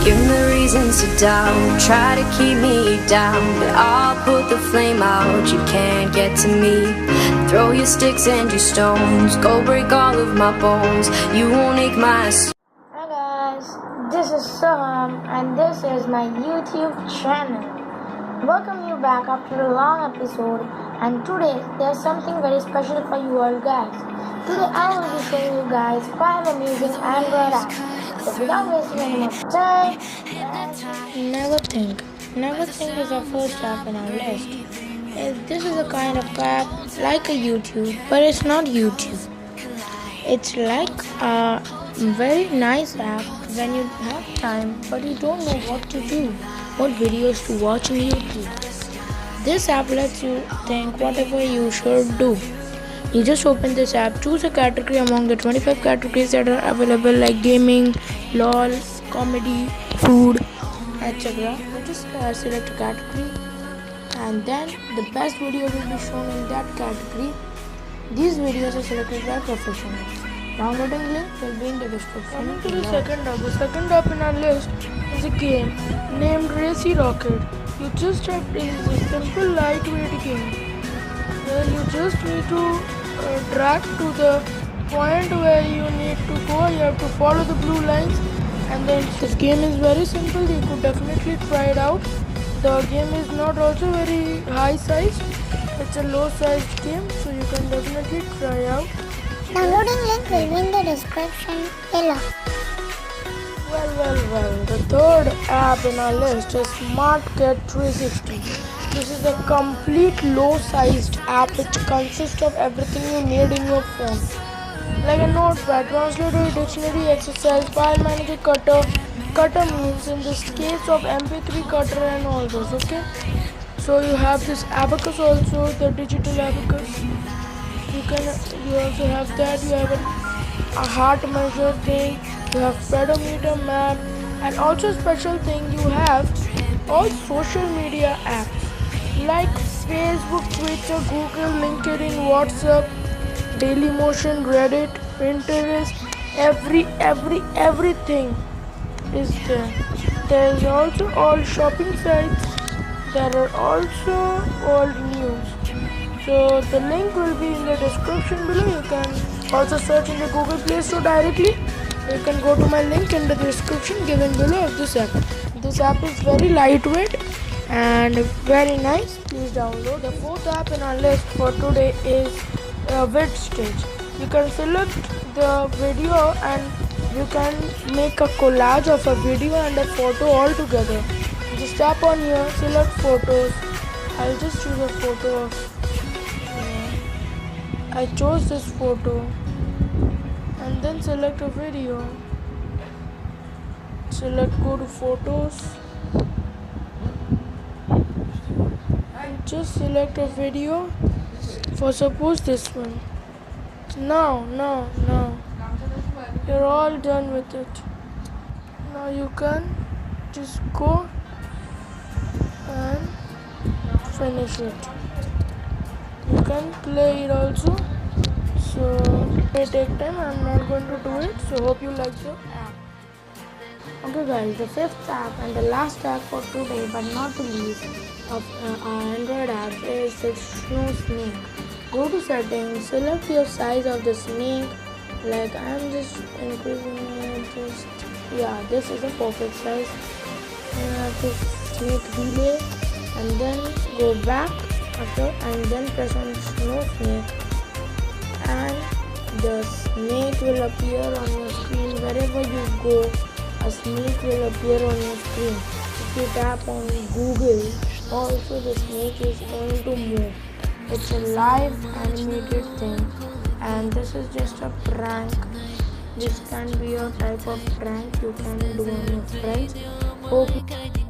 Give them the reasons to doubt, try to keep me down, but I'll put the flame out, you can't get to me. Throw your sticks and your stones, go break all of my bones, you won't ache my soul. Hi guys, this is Soham and this is my YouTube channel. Welcome you back after a long episode, and today there's something very special for you all guys. Today I will be showing you guys 5 amazing Android apps. So without wasting any more time, Never Think is our first app in our list. This is a kind of app like a YouTube, but it's not YouTube. It's like a very nice app when you have time but you don't know what to do, what videos to watch on YouTube. This app lets you think whatever you should do. You just open this app, choose a category among the 25 categories that are available like gaming, LOL, comedy, food, etc. You just select a category and then the best video will be shown in that category. These videos are selected by professionals. Downloading link will be in the description. Coming to the second app in our list is a game named Racey Rocket. You just have to use a simple lightweight game. Well, you just need to drag to the point where you need to go. You have to follow the blue lines, and then this game is very simple. You could definitely try it out. The game is not also very high sized. It's a low sized game, so you can definitely try out. Downloading link will be in the description below. Well, the third app in our list is SmartCat 360. This is a complete low-sized app which consists of everything you need in your phone. Like a notepad, translator, dictionary, exercise, file manager, cutter means in this case of MP3 cutter and all those, okay? So you have this abacus also, the digital abacus. You also have that, you have a heart measure thing, you have pedometer map, and also special thing you have all social media apps like Facebook, Twitter, Google, LinkedIn, WhatsApp, Dailymotion, Reddit, Pinterest, everything is there. There is also all shopping sites. There are also all news. So the link will be in the description below. You can also search in the Google Play Store directly. You can go to my link in the description given below of this app. This app is very lightweight and very nice. Please download. The fourth app in our list for today is Vidstich. You can select the video and you can make a collage of a video and a photo all together. Just tap on here, select photos. I'll just choose a photo of I chose this photo and then select a video. Go to photos and just select a video for suppose this one. No, you're all done with it. Now you can just go and finish it. You can play it also, so it may take time. I'm not going to do it, so hope you like the app. Okay guys, the fifth app and the last app for today but not the least of our Android app is the snow snake. Go to settings, select your size of the snake, like I'm just increasing it, this is a perfect size. And I have to snake relay and then go back after and then press on snow snake and the snake will appear on your screen. Wherever you go, a snake will appear on your screen. If you tap on Google, also the snake is going to move. It's a live animated thing, and this is just a prank. This can be a type of prank you can do on your friends. Hope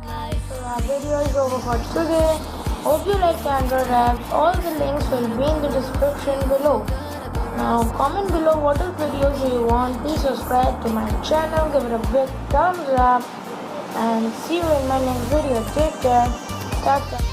our video is over for today. Hope you like the Android apps. All the links will be in the description below. Now comment below what other videos do you want. Please subscribe to my channel, give it a big thumbs up, and see you in my next video. Take care. Tata.